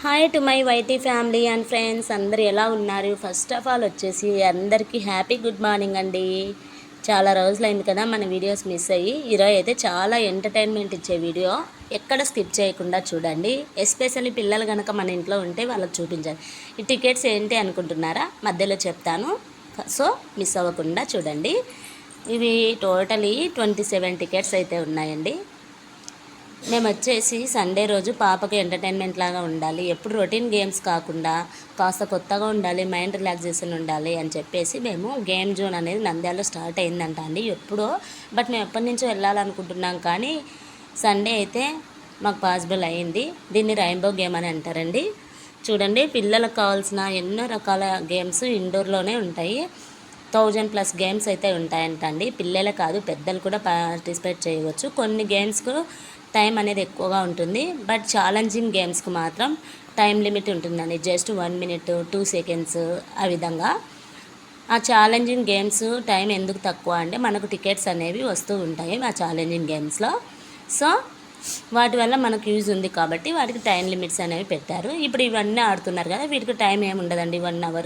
Hi to my YT family and friends, అందరు ఎలా ఉన్నారు? ఫస్ట్ ఆఫ్ ఆల్ వచ్చేసి అందరికీ హ్యాపీ గుడ్ మార్నింగ్ అండి. చాలా రోజులైంది కదా మన వీడియోస్ మిస్ అయ్యి. ఈరోజు అయితే చాలా ఎంటర్టైన్మెంట్ ఇచ్చే వీడియో, ఎక్కడ స్కిప్ చేయకుండా చూడండి. ఎస్పెషల్లీ పిల్లలు కనుక మన ఇంట్లో ఉంటే వాళ్ళకి చూపించాలి. ఈ టికెట్స్ ఏంటి అనుకుంటున్నారా? మధ్యలో చెప్తాను, సో మిస్ అవ్వకుండా చూడండి. ఇవి టోటలీ 27 టికెట్స్ అయితే ఉన్నాయండి. మేము వచ్చేసి సండే రోజు పాపకి ఎంటర్టైన్మెంట్ లాగా ఉండాలి, ఎప్పుడు రొటీన్ గేమ్స్ కాకుండా కాస్త కొత్తగా ఉండాలి, మైండ్ రిలాక్సేషన్ ఉండాలి అని చెప్పేసి మేము గేమ్ జోన్ అనేది నంద్యాలలో స్టార్ట్ అయిందంట అండి ఎప్పుడో. బట్ మేము ఎప్పటి నుంచో వెళ్ళాలనుకుంటున్నాం, కానీ సండే అయితే మాకు పాసిబుల్ అయ్యింది. దీన్ని రెయిన్బో గేమ్ అని అంటారండి. చూడండి, పిల్లలకు కావాల్సిన ఎన్నో రకాల గేమ్స్ ఇండోర్లోనే ఉంటాయి. 1000+ గేమ్స్ అయితే ఉంటాయంట అండి. పిల్లలే కాదు, పెద్దలు కూడా పార్టిసిపేట్ చేయవచ్చు. కొన్ని గేమ్స్కు టైం అనేది ఎక్కువగా ఉంటుంది, బట్ ఛాలెంజింగ్ గేమ్స్కి మాత్రం టైం లిమిట్ ఉంటుందండి. జస్ట్ 1 minute 2 seconds ఆ విధంగా. ఆ ఛాలెంజింగ్ గేమ్స్ టైం ఎందుకు తక్కువ అంటే మనకు టికెట్స్ అనేవి వస్తూ ఉంటాయి ఆ ఛాలెంజింగ్ గేమ్స్లో. సో వాటి వల్ల మనకు యూజ్ ఉంది కాబట్టి వాటికి టైం లిమిట్స్ అనేవి పెట్టారు. ఇప్పుడు ఇవన్నీ ఆడుతున్నారు కదా, వీటికి టైం ఏమి ఉండదండి. 1 hour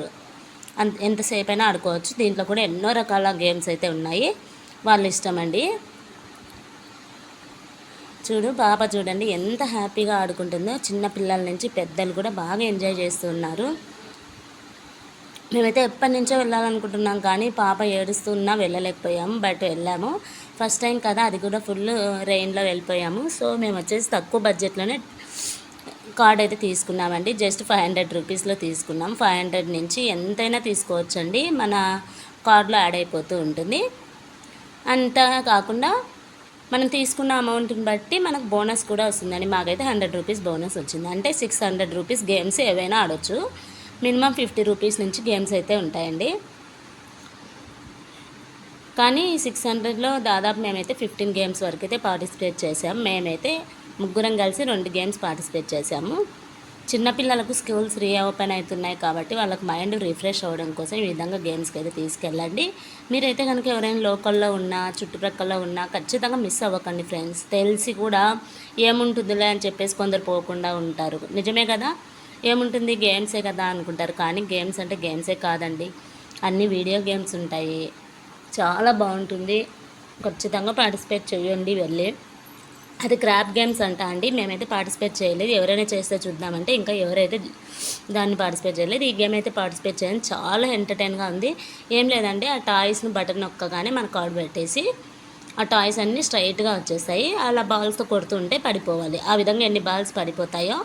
ఎంతసేపు అయినా ఆడుకోవచ్చు. దీంట్లో కూడా ఎన్నో రకాల గేమ్స్ అయితే ఉన్నాయి, వాళ్ళ ఇష్టం అండి. పాప చూడండి ఎంత హ్యాపీగా ఆడుకుంటుందో. చిన్న పిల్లల నుంచి పెద్దలు కూడా బాగా ఎంజాయ్ చేస్తున్నారు. మేమైతే ఎప్పటి నుంచో వెళ్ళాలనుకుంటున్నాం, కానీ పాప ఏడుస్తున్నా వెళ్ళలేకపోయాము. బట్ వెళ్ళాము, ఫస్ట్ టైం కదా, అది కూడా ఫుల్ రెయిన్లో వెళ్ళిపోయాము. సో మేము వచ్చేసి తక్కువ బడ్జెట్లోనే కార్డ్ అయితే తీసుకున్నామండి. జస్ట్ 500 రూపీస్లో తీసుకున్నాం. 500 నుంచి ఎంతైనా తీసుకోవచ్చండి, మన కార్డులో యాడ్ అయిపోతూ ఉంటుంది. అంతా కాకుండా మనం తీసుకున్న అమౌంట్ని బట్టి మనకు బోనస్ కూడా వస్తుందండి. మాకైతే 100 రూపీస్ బోనస్ వచ్చింది. అంటే 600 రూపీస్ గేమ్స్ ఏవైనా ఆడవచ్చు. మినిమం 50 రూపీస్ నుంచి గేమ్స్ అయితే ఉంటాయండి. కానీ 600లో దాదాపు మేమైతే 15 గేమ్స్ వరకు అయితే పార్టిసిపేట్ చేసాము. మేమైతే ముగ్గురం కలిసి 2 గేమ్స్ పార్టిసిపేట్ చేసాము. చిన్నపిల్లలకు స్కూల్స్ రీఓపెన్ అవుతున్నాయి కాబట్టి వాళ్ళకి మైండ్ రిఫ్రెష్ అవ్వడం కోసం ఈ విధంగా గేమ్స్కి అయితే తీసుకెళ్ళండి. మీరైతే కనుక ఎవరైనా లోకల్లో ఉన్నా చుట్టుప్రక్కల ఉన్నా ఖచ్చితంగా మిస్ అవ్వకండి ఫ్రెండ్స్. తెలిసి కూడా ఏముంటుందిలే అని చెప్పేసి కొందరు పోకుండా ఉంటారు. నిజమే కదా, ఏముంటుంది గేమ్సే కదా అనుకుంటారు, కానీ గేమ్స్ అంటే గేమ్సే కాదండి, అన్ని వీడియో గేమ్స్ ఉంటాయి. చాలా బాగుంటుంది, ఖచ్చితంగా పార్టిసిపేట్ చేయండి వెళ్ళి. అది క్రాప్ గేమ్స్ అంట అండి. మేమైతే పార్టిసిపేట్ చేయలేదు, ఎవరైనా చేస్తే చూద్దామంటే ఇంకా ఎవరైతే దాన్ని పార్టిసిపేట్ చేయలేదు. ఈ గేమ్ అయితే పార్టిసిపేట్ చేయండి, చాలా ఎంటర్టైన్గా ఉంది. ఏం లేదండి, ఆ టాయ్స్ను బటన్ నొక్కగానే మన కార్డు పెట్టేసి ఆ టాయ్స్ అన్నీ స్ట్రైట్గా వచ్చేస్తాయి. అలా బాల్స్తో కొడుతుంటే పడిపోవాలి. ఆ విధంగా ఎన్ని బాల్స్ పడిపోతాయో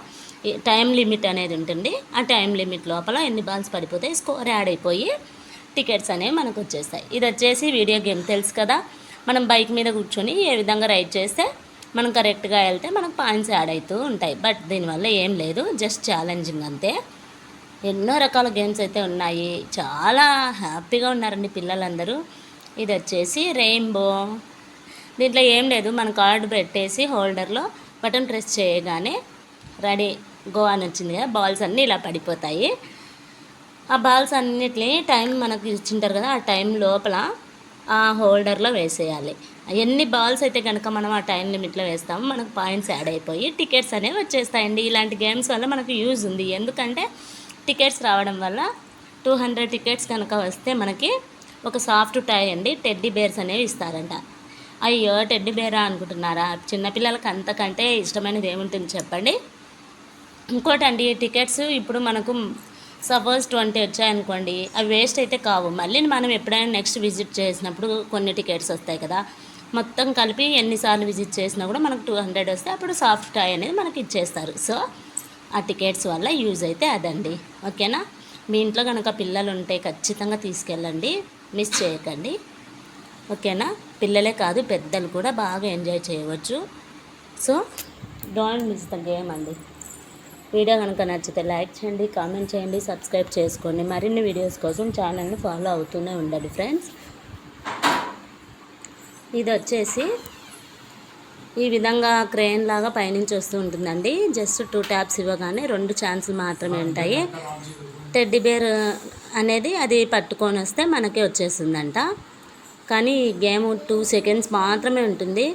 టైం లిమిట్ అనేది ఉంటుంది. ఆ టైం లిమిట్ లోపల ఎన్ని బాల్స్ పడిపోతాయి స్కోర్ యాడ్ అయిపోయి టికెట్స్ అనేవి మనకు వచ్చేస్తాయి. ఇది వచ్చేసి వీడియో గేమ్ తెలుసు కదా, మనం బైక్ మీద కూర్చొని ఏ విధంగా రైడ్ చేస్తే మనం కరెక్ట్గా వెళ్తే మనకు పాయింట్స్ యాడ్ అవుతూ ఉంటాయి. బట్ దీనివల్ల ఏం లేదు, జస్ట్ ఛాలెంజింగ్ అంతే. ఎన్నో రకాల గేమ్స్ అయితే ఉన్నాయి, చాలా హ్యాపీగా ఉన్నారండి పిల్లలందరూ. ఇది వచ్చేసి రెయిన్బో. దీంట్లో ఏం లేదు, మన కార్డు పెట్టేసి హోల్డర్లో బటన్ ప్రెస్ చేయగానే రెడీ గో అని వచ్చింది కదా, బాల్స్ అన్నీ ఇలా పడిపోతాయి. ఆ బాల్స్ అన్నిటిని టైం మనకు ఇచ్చింటారు కదా, ఆ టైం లోపల ఆ హోల్డర్లో వేసేయాలి. ఎన్ని బాల్స్ అయితే కనుక మనం ఆ టైం లిమిట్లో వేస్తామో మనకు పాయింట్స్ యాడ్ అయిపోయి టికెట్స్ అనేవి వచ్చేస్తాయండి. ఇలాంటి గేమ్స్ వల్ల మనకు యూజ్ ఉంది, ఎందుకంటే టికెట్స్ రావడం వల్ల 200 టికెట్స్ కనుక వస్తే మనకి ఒక సాఫ్ట్ టాయ్ అండి, టెడ్డీ బేర్స్ అనేవి ఇస్తారంట. అయ్యో టెడ్డీ బేరా అనుకుంటున్నారా? చిన్నపిల్లలకి అంతకంటే ఇష్టమైనది ఏముంటుంది చెప్పండి. ఇంకోటి అండి, టికెట్స్ ఇప్పుడు మనకు సపోజ్ 20 వచ్చాయనుకోండి, అవి వేస్ట్ అయితే కావు. మళ్ళీ మనం ఎప్పుడైనా నెక్స్ట్ విజిట్ చేసినప్పుడు కొన్ని టికెట్స్ వస్తాయి కదా, మొత్తం కలిపి ఎన్నిసార్లు విజిట్ చేసినా కూడా మనకు 200 వస్తే అప్పుడు సాఫ్ట్ టాయ్ అనేది మనకి ఇచ్చేస్తారు. సో ఆ టికెట్స్ వల్ల యూజ్ అయితే అదండి. ఓకేనా, మీ ఇంట్లో కనుక పిల్లలు ఉంటే ఖచ్చితంగా తీసుకెళ్ళండి, మిస్ చేయకండి. ఓకేనా, పిల్లలే కాదు పెద్దలు కూడా బాగా ఎంజాయ్ చేయవచ్చు. So don't miss the game అండి. వీడియో కనుక నచ్చితే లైక్ చేయండి, కామెంట్ చేయండి, సబ్స్క్రైబ్ చేసుకోండి. మరిన్ని వీడియోస్ కోసం ఛానల్ని ఫాలో అవుతూనే ఉండండి ఫ్రెండ్స్. ఇది వచ్చేసి ఈ విధంగా క్రేన్ లాగా పైనుంచి వస్తూ ఉంటుందండి. జస్ట్ 2 ట్యాప్స్ ఇవ్వగానే 2 ఛాన్సులు మాత్రమే ఉంటాయి. టెడ్డీ బేర్ అనేది అది పట్టుకొని వస్తే మనకే వచ్చేస్తుందంట. కానీ గేమ్ 2 seconds మాత్రమే ఉంటుంది.